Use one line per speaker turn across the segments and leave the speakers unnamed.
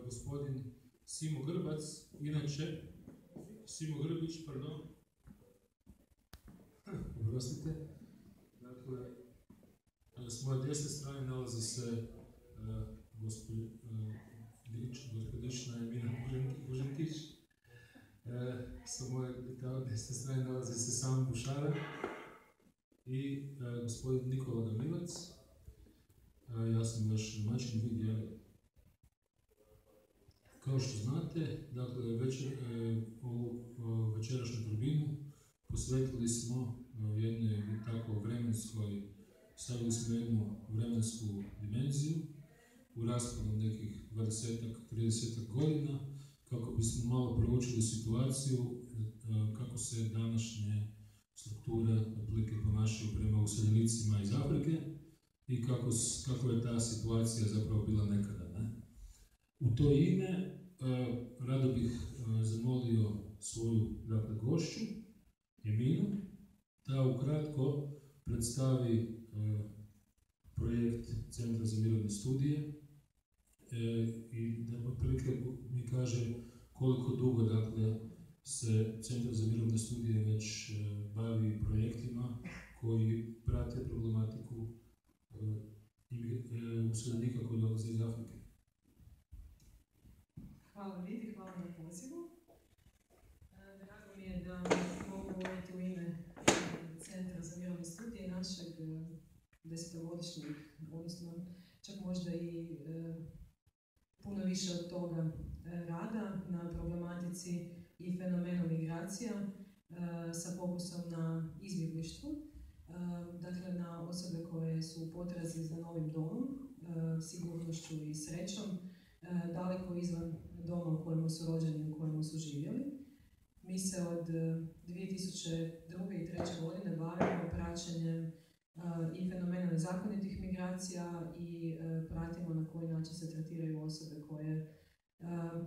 gospodin Simo Grbac, inače Simo Grbić, pardon. Oprostite. Dakle, s moje desne strane nalazi se gospodična Emina Buženkić. S moje desne strane nalazi se Sam Bušara i gospodin Nikola Gamilac. Ja sam vaš domaćin vidio. Kao što znate, dakle, ovu večerašnju tribinu posvetili smo jednoj tako vremenskoj, stavili smo jednu vremensku dimenziju u rasponu nekih 20-30 godina, kako bismo malo proučili situaciju, kako se današnje strukture otprilike ponašaju prema useljenicima iz Afrike i kako je ta situacija zapravo bila nekada. Ne? U to ime rado bih zamolio svoju gošću, Eminu, da ukratko predstavi projekt Centra za mirovne studije i da otprilike mi kaže koliko dugo se Centar za mirovne studije već bavi projektima koji prate problematiku useljenika koji dolaze iz Afrike.
Hvala Vidi, hvala na pozivu. Drago mi je da mogu govoriti u ime Centra za mirovne studije našeg 10-godišnjeg, odnosno čak možda i puno više od toga rada na problematici i fenomenu migracija sa fokusom na izbjeglištvo, dakle na osobe koje su u potrazi za novim domom, sigurnošću i srećom, daleko izvan doma u kojemu su rođeni, u kojemu su živjeli. Mi se od 2002. i 2003. godine bavimo praćenjem i fenomena nezakonitih migracija i pratimo na koji način se tretiraju osobe koje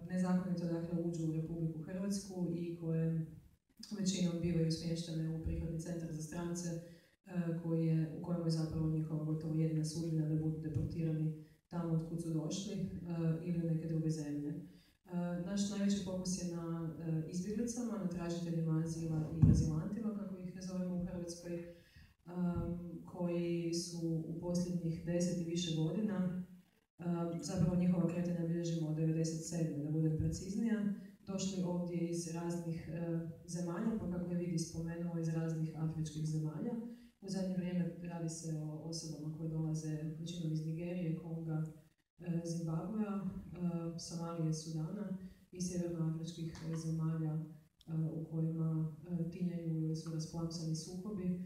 nezakonito uđu u Republiku Hrvatsku i koje većinom bivaju smještene u prihvatni centar za strance u kojemu je zapravo njihova gotovo jedina sudbina da budu deportirani tamo od kud su došli ili u neke druge zemlje. Naš najveći fokus je na izbjeglicama, na tražiteljima azila i azilantima, kako ih zovemo u Hrvatskoj, koji su u posljednjih 10 i više godina, zapravo njihova kretanja bilježimo od 1997. da budem preciznija, došli ovdje iz raznih zemalja, pa kako je Vidi spomenuo, iz raznih afričkih zemalja. U zadnje vrijeme radi se o osobama koje dolaze većinom iz Nigerije, Konga, Zimbabvea, Somalije, Sudana i sjevernoafričkih zemalja u kojima tinjaju ili su rasplamsani sukobi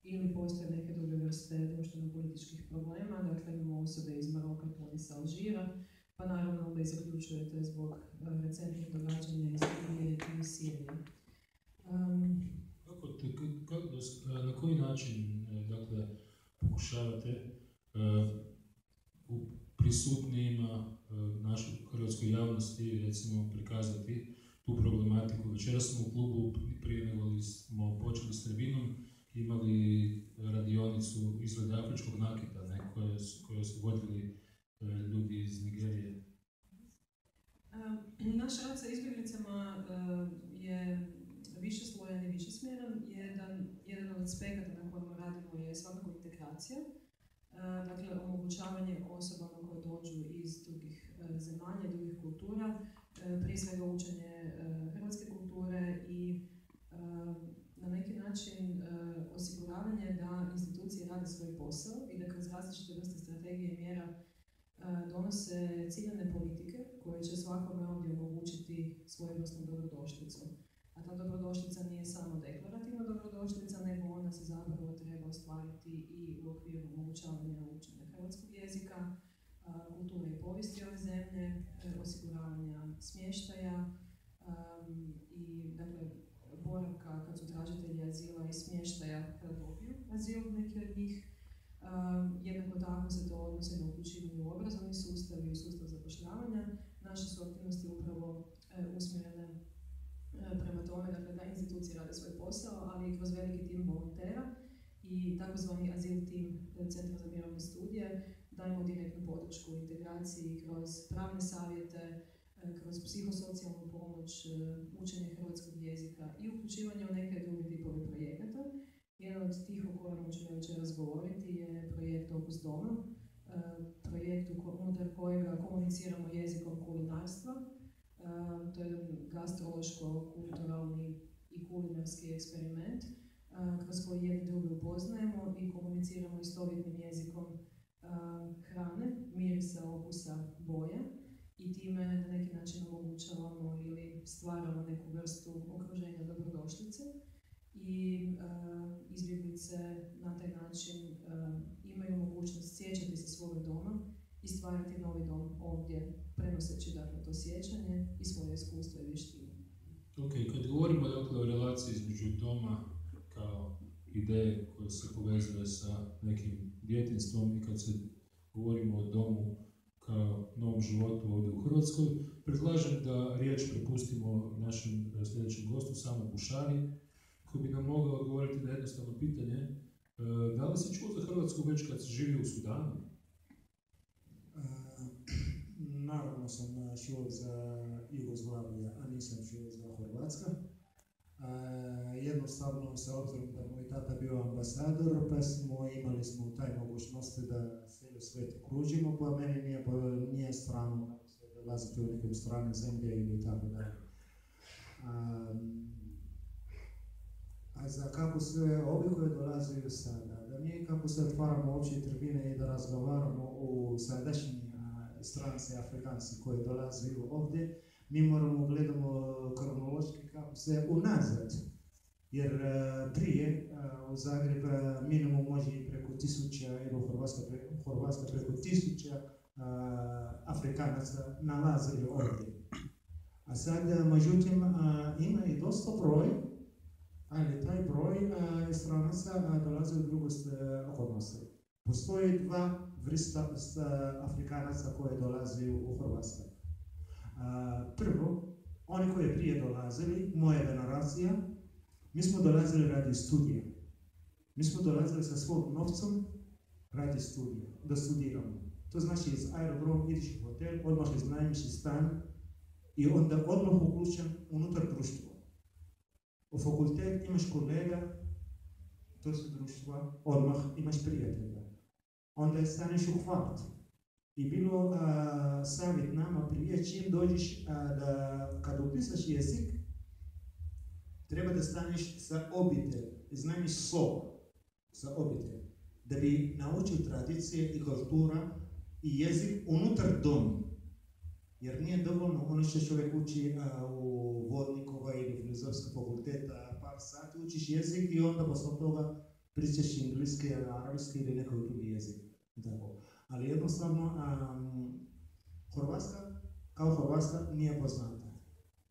ili postoje neke druge vrste društveno-političkih problema. Dakle, imamo osobe iz Maroka, Tunisa, Alžira, pa naravno onda i zaključujete zbog recentnih događanja iz Libije i Sirije.
Na koji način pokušavate u prisutnijima našoj hrvatskoj javnosti recimo prikazati tu problematiku? Večeras smo u klubu, prije nego smo počeli s tribinom, imali radionicu izrade afričkog nakita, koje su vodili ljudi iz Nigerije.
Naš rad sa izbjeglicama je više slojan i više smjeran. Jedan od aspekata na kojima radimo je svakako integracija. Dakle, omogućavanje osobama koje dođu iz drugih zemalja, drugih kultura, prije svega učenje hrvatske kulture i na neki način osiguravanje da institucije rade svoj posao i da kroz različite vrste strategije i mjera donose ciljane politike koje će svakome ovdje omogućiti svojevrsnu dobrodošlicu. A ta dobrodošlica nije samo deklarativna dobrodošlica, nego ona se zapravo treba ostvariti i u okviru omogućavanja učenja hrvatskog jezika, kulture i povijesti ove zemlje, osiguravanja smještaja i dakle, boravka kad su tražitelji azila i smještaja kada dobiju azil, neki od njih. Jednako tako se to odnosi na uključivanje u obrazovni sustav i u sustav zapošljavanja. Naše su aktivnosti upravo usmjerene prema tome da institucije rade svoj posao, ali i kroz veliki tim volontera i takozvani azil tim Centra za mirovne studije dajemo direktnu podršku u integraciji kroz pravne savjete, kroz psihosocijalnu pomoć, učenje hrvatskog jezika i uključivanje u neke druge tipove projekata. Jedan od tih o kojima ću ja večeras govoriti je projekt Opus Doma, projekt unutar kojega komuniciramo jezikom kulinarstva. To je jedan gastrološko-kulturalni i kulinarski eksperiment kroz koji jedni druge upoznajemo i komuniciramo istovjetnim jezikom hrane, mirisa, okusa, boja i time na neki način omogućavamo ili stvaramo neku vrstu okruženja dobrodošlice i izbjeglice na taj način imaju mogućnost sjećati se svoga doma i stvarati novi dom ovdje, prenoseći dakle to sjećanje i svoje iskustvo i vještine.
Ok, kad govorimo dakle o relaciji između doma kao ideje koje se povezuje sa nekim djetinjstvom i kad se govorimo o domu kao novom životu ovdje u Hrvatskoj, predlažem da riječ prepustimo našem sljedećem gostu, Samo Bušari, koji bi nam mogao odgovoriti na jednostavno pitanje. Da li si čuo za Hrvatsku već kad si živio u Sudanu?
Naravno sam čuo za Jugoslaviju, a nisam čuo za Hrvatska. Jednostavno, sa obzirom da moj tata bio ambasador, pa imali smo taj mogućnosti da cijeli svijet kružimo, pa meni nije strano dolaziti u neke strane zemlje ili tako dalje. A za kako sve ovi koji dolaze sada, da mi kako se otvaramo opće tribine i da razgovaramo o sadašnji stranci, Afrikanci koji dolaze ovdje, mi moramo gledamo kronološki kako se unazad. Jer prije u Zagreb minimum može i preko 1000 ili u Hrvatska preko 1000 Afrikanaca nalazili ovdje. A sad, međutim, ima i dosta broj, ali taj broj stranaca dolazi u drugu okolnosti. Postoji dva vrsta Afrikanaca koje dolazi u Hrvatsku. Prvo, oni koji prije dolazili, moja generacija, mi smo dolazili radi studija. Mi smo dolazili sa svog novcom radi studija, da studiramo. To znači iz aerodrom ideš u hotel, odmah iznajmiš stan i onda odmah uključen unutar društva. U fakultet imaš kolega, to su društva, odmah imaš prijatelja. Onda staneš u kvart. I bilo savjet nama prije, čim dođeš kad upisaš jezik, treba da staneš sa obitelj, iznajmiš sobu sa obitelj, da bi naučio tradicije i kultura i jezik unutar doma. Jer nije dovoljno ono što čovjek uči u Vodnikova ili Filozofskog fakulteta par sati, učiš jezik i onda posle toga pričaš engleski, arabski ili neki drugi jezik. Tako. Ali jednostavno, Hrvatska kao Hrvatska nije poznata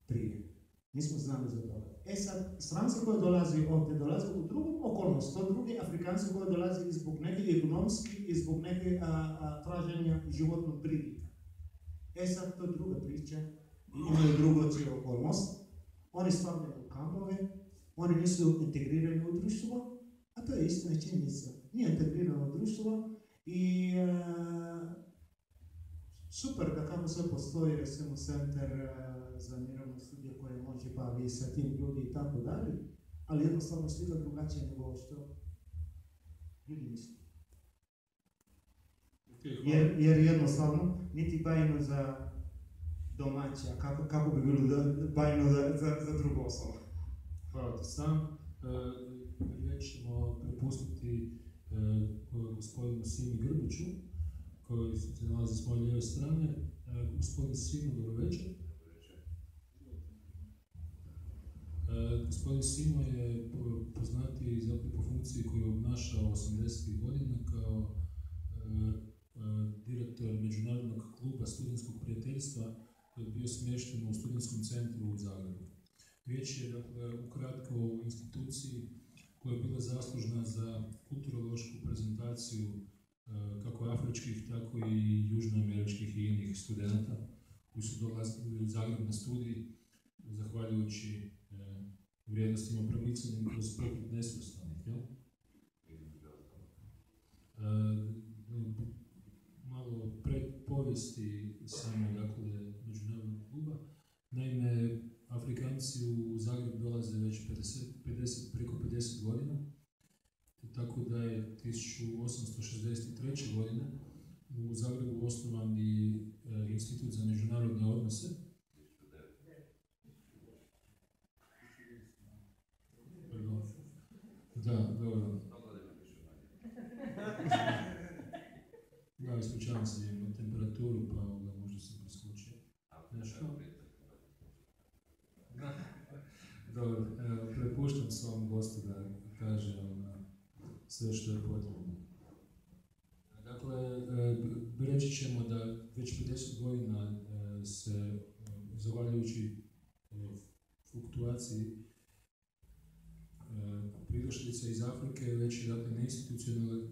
prije. Nismo znali za toga. Sad, stranci koji dolazi ovdje, dolazi u drugom okolnosti, to drugi Afrikanci koji dolazi zbog nekih ekonomskih i zbog nekih traženja životnog prilika. Sad, to je druga priča, imaju drugačiju okolnost. Oni stavljaju kampove, oni nisu integrirani u društvo, a to je istina činjenica. Nije integrirano u društvo i super da kako sve postoji, recimo, centar za mirovne studije koje može baviti sa tim ljudi i tako dalje, ali jednostavno slika drugačije nego što ljudi misle. Jer jednostavno, niti bajno za domaća, kako bi bilo bajno za drugu osobu.
Hvala ti Sam. Riječ ćemo prepustiti gospodinu Simi Grbiću, koji se nalazi s moje lijeve strane. Gospodin Simo, dobro večer. Gospodin Simo je poznatiji po funkciji koju je obnašao 80. godina kao direktor Međunarodnog kluba studentskog prijateljstva koji je bio smješten u studentskom centru u Zagrebu. Riječ je dakle ukratko o instituciji koja je bila zaslužna za kulturološku prezentaciju kako afričkih, tako i južnoameričkih i inih studenta koji su dolazili u Zagreb na studij zahvaljujući vrijednostima promicanjem kroz pokret nesvrstanih. povijesti samo dakle, međunarodnog kluba. Naime, Afrikanci u Zagreb dolaze već preko 50 godina, tako da je 1863. godine u Zagrebu osnovan i Institut za međunarodne odnose. Da, dobro. Ja ispričavam se, imam temperaturu, pa možda se preskočio. Nešto? Dobro, prepuštam svom gostu da kaže sve što je potrebno. Dakle, reći ćemo da već 50 godina se, zahvaljujući fluktuaciji pridošlica iz Afrike, već dakle, na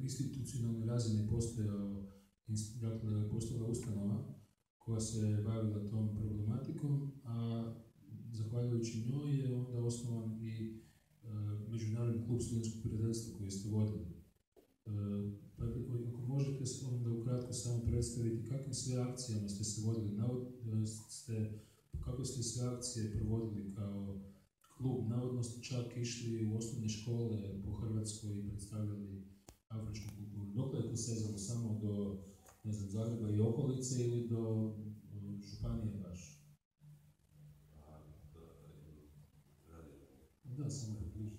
institucionalnoj razini postojala ustanova koja se bavila tom problematikom, a zahvaljujući njoj je onda osnovan i Međunarodni klub studentskog prijateljstva koji ste vodili. Pa ako možete onda ukratko samo predstaviti kakvim sve akcijama ste se vodili, kako ste sve akcije provodili kao klub, navodno ste čak išli u osnovne škole po Hrvatskoj i predstavljali afričku kulturu. Dokle je to sezalo, samo do Zagreba i okolice ili do županije baš? Da, samo približno.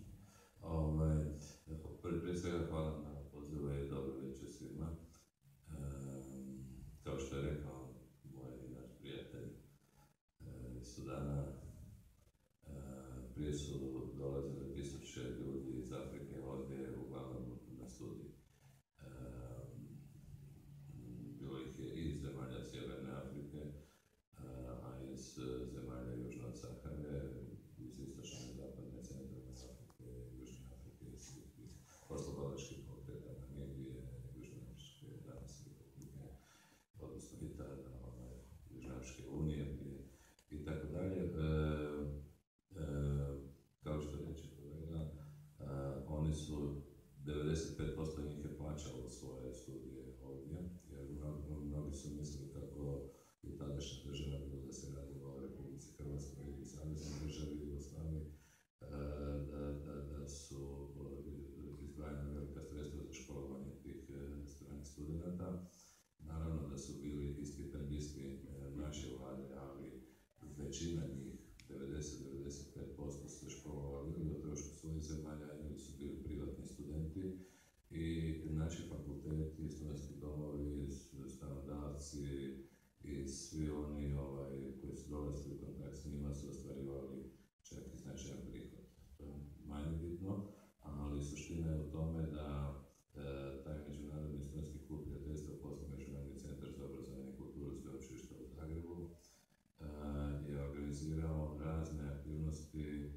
Prije svega hvala na pozivu i dobro večer svima. Kao što je rekao moj naš prijatelj Sudana, prije su dolazili tisuće ljudi iz Afrike ovdje, uglavnom na studij. Bilo ih je i iz zemalja Sjeverne Afrike, a iz zemalja Južne od Sahare, iz istočne i zapadne centralne Afrike, Južne Afrike, iz oslobodilačkih pokreta Namibije, Južne Afričke, danas Republike, odnosno i tada Južne Afričke unije i tako dalje. Kao što reče kolega, oni su 95% njih je plaćalo svoje studije ovdje, jer mnogi su mislili kako je tadašnja država, bilo da se radilo o Republici Hrvatskoj i Saveznoj državi Jugoslaviji, da su izdvajana velika sredstva za školovanje tih stranih studenata. Naravno da su bili i stipendisti naše vlade, ali većina njih, 90-95% su školovali ili o trošku svojih zemalja ili su bili privatni studenti i naši fakulteti, studentski domovi, stanodavci i svi oni koji su dolazili u kontakt s njima su ostvarivali čak i značajan prihod. To je manje bitno, ali suština je u tome da taj Međunarodni studentski klub prijateljstva poslije Međunarodni centar za obrazovanje i kulturu Sveučilišta u Zagrebu je organizirao razne aktivnosti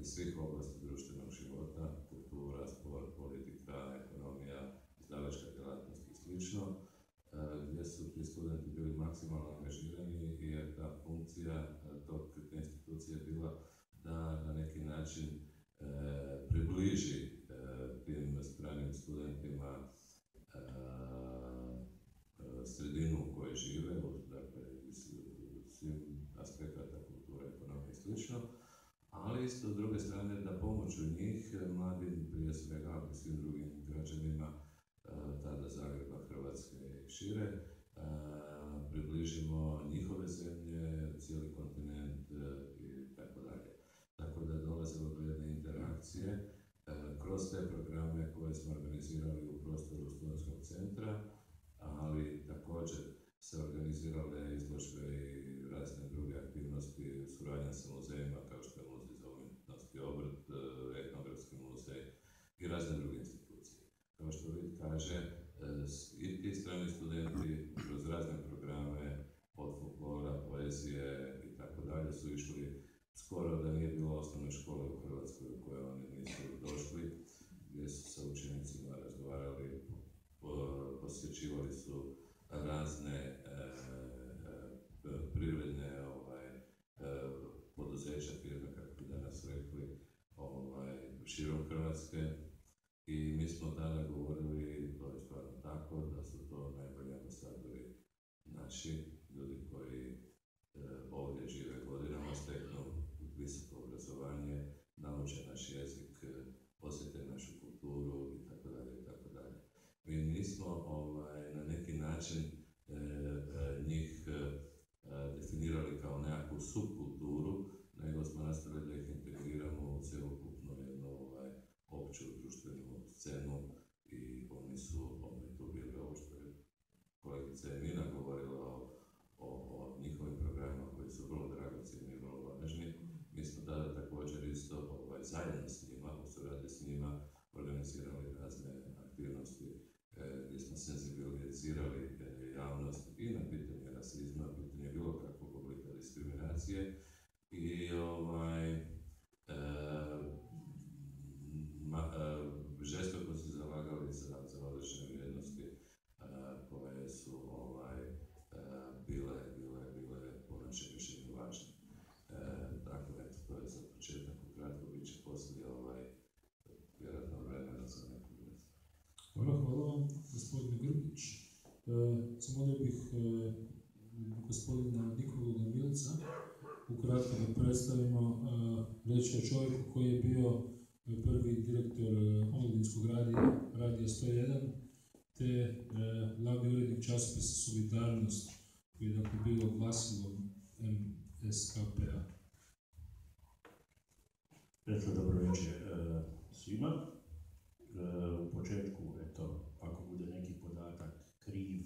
iz svih oblasti društvenog života, kultura, sport, politika, ekonomija, izdavačka djelatnost i sl. Gdje su ti studenti bili maksimalno angažirani jer ta funkcija te institucije je bila da na neki način približi tim stranim studentima sredinu u kojoj žive, dakle svim aspekata kulture, ekonomije i sl. Ali isto s druge strane da pomoću njih, mladim prije svega, ali svim drugim građanima tada Zagreba, Hrvatske i šire, približimo njihove zemlje, cijeli kontinent i tako dalje. Tako da je dolazilo do jedne interakcije kroz te programe koje smo organizirali u prostoru studentskog centra, ali također se organizirale izložbe i razne druge aktivnosti, suradnja sa muzejima kao što je Muzej za umjetnost i obrt, Etnografski muzej i razne druge institucije. Kao što vid kaže, i ti strani studenti kroz razne programe od folklora, poezije i tako dalje su išli skoro da nije bilo osnovne škole u Hrvatskoj u koje oni nisu došli, gdje su sa učenicima razgovarali, posjećivali su razne privredne poduzeća, firme, kako bi danas rekli, širom Hrvatske. I mi smo tada govorili, to je stvarno tako da su to najbolji ambasadori naši, ljudi koji ovdje žive godinama, steknu visoko obrazovanje, nauče naš jezik, osjete našu kulturu itd. Mi nismo na neki način njih definirali kao nekakvu subkulturu, nego smo nastavili da ih integriramo u cjelokupnu jednu opću društvenu scenu i oni su tu bili ovo što je kolegica Emina govorila o njihovim programima koji su vrlo dragocjeni i vrlo važni. Mi smo tada također isto zajedno s njima, u suradnji s njima, organizirali razne aktivnosti gdje smo senzibilizirali javnost i na pitanje rasizma, pitanje bilo kakvog oblika diskriminacije i žestoko se zalagali za određene vrijednosti koje su bile po našem mišljenju važne. Dakle, to je za početak ukratko, bit će poslije vjerojatno vremena za neku vrstu.
Hvala vam, gospodine Grbić. Zamolio bih gospodina Nikolu Gomilca ukratko da predstavimo reći o čovjeku koji je bio prvi direktor omladinskog radija, Radija 101, te glavni urednik časopisa Solidarnost, koji je dakle bio glasilom MSKP-a.
Dobro večer svima. U početku, ako bude neki podatak kriv,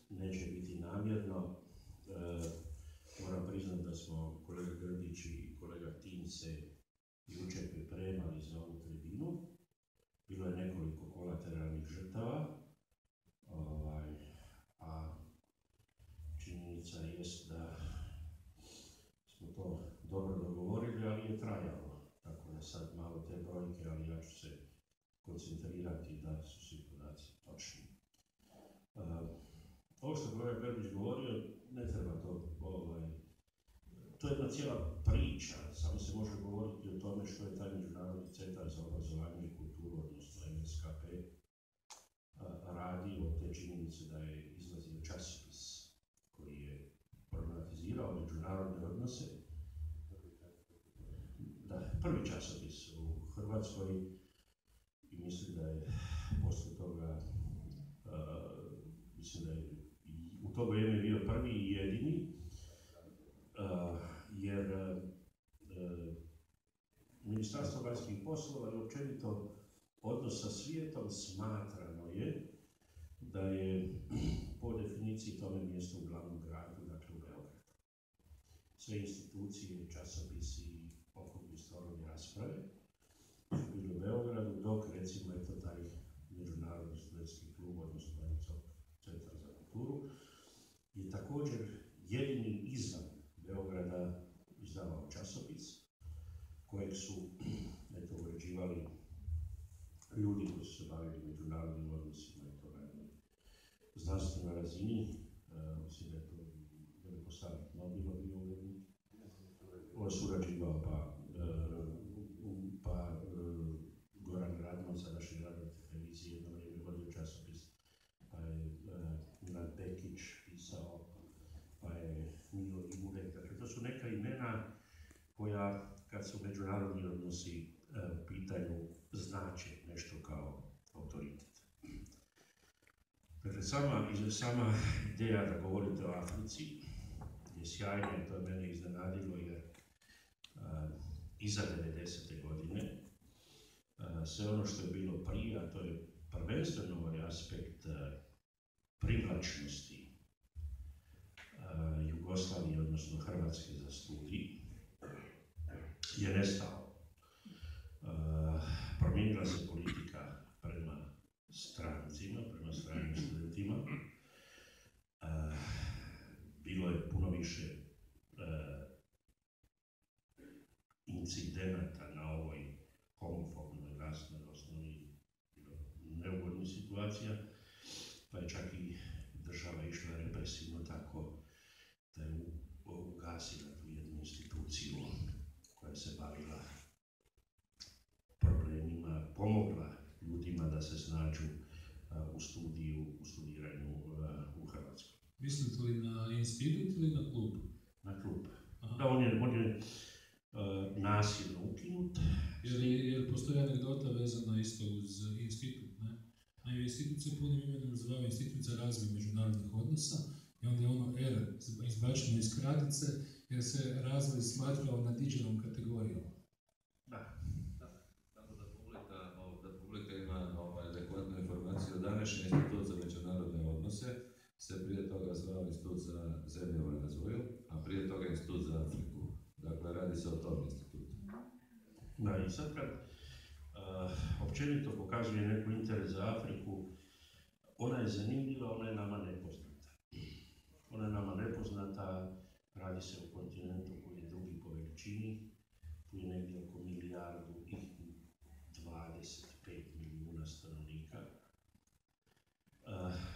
neće biti namjerno. Moram priznati da smo kolega Grbić i kolega Tin se jučer pripremali za ovu tribinu. Bilo je nekoliko kolateralnih žrtava, a činjenica jest da smo to dobro dogovorili, ali je trajalo. Tako da sad malo te brojke, ali ja ću se koncentrirati da su svi podaci točni. Ovo što kolega Grbić govorio, ne treba to, to je jedna cijela priča, samo se može govoriti o tome što je taj Međunarodni centar za obrazovanje i kulturu, odnosno MSKP, radi od te činjenice da je izlazio časopis koji je problematizirao međunarodne odnose. Da, prvi časopis u Hrvatskoj i mislim da je poslije toga, mislim da je u to vrijeme bio prvi i jedini, jer Ministarstvo vanjskih poslova i općenito odnos sa svijetom smatrano je da je po definiciji tome mjesto u glavnom gradu, dakle u Beogradu. Sve institucije, časopisi, okrugli stolovi, rasprave su bili u Beogradu, dok recimo taj Međunarodni studentski klub, odnosno Centar za kulturu, je također jedini izvan Beograda izdavao časopis kojeg su uređivali ljudi koji su se bavili međunarodnim odnosima i to na jednoj znanstvenoj razini. Mislim da je to veliposlanik Nobilo bio urednik. On surađivao pa Goran Radman, sadašnji ravnatelj televizije, jedno vrijeme vodio časopis, pa je Milan Pekić pisao, pa je Milo Imurek. Dakle, to su neka imena koja, kad su međunarodni odnosi u pitanju, znače nešto kao autoritet. Dakle, sama ideja da govorite o Africi je sjajna, to je mene iznenadilo jer iza 90. godine sve ono što je bilo prije, a to je prvenstveno ovaj aspekt privlačnosti Jugoslavije, odnosno Hrvatske za studij, je nestao. Promijenila se politika prema strancima, prema stranim studentima. Bilo je puno više incidenata na ovoj homofobnoj, rasnoj osnovi, neugodnih situacija, pa je čak i država išla represivno tako da je ugasila tu jednu instituciju koja se bavila problemima, pomogla ljudima da se snađu u studiju
mislili na institut ili na klub?
Na klub.
Aha.
Da, on je nasilno ukinut.
Jer postoji anegdota vezana isto uz institut, ne? Naime, institut se punim imenom zvao Institut za razvoj međunarodnih odnosa i onda je ono R izbačeno iz kratice jer se razvoj smatrao nadiđenom kategorijom.
Da.
Da publika ima adekvatnu informaciju. Današnji Institut za međunarodne odnose se prije toga zvao Institut za zemlje u razvoju, a prije toga Institut za Afriku. Dakle, radi se o tom institutu.
Da, i sad kad općenito pokazuje neku interes za Afriku, ona je zanimljiva, ona je nama nepoznata. Ona je nama nepoznata, radi se o kontinentu koji je drugi po veličini, tu je negdje oko 1,25 milijuna stanovnika.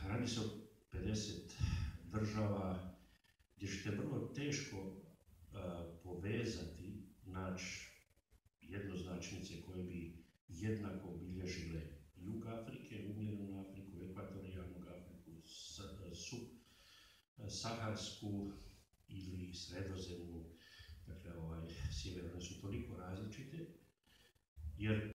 Radi se o 50 država gdje ćete vrlo teško povezati, naći jednoznačnice koje bi jednako obilježile jug Afrike, umjerenu Afriku, ekvatorijalnu Afriku, saharsku ili sredozemnu, dakle sjeverno su toliko različite, jer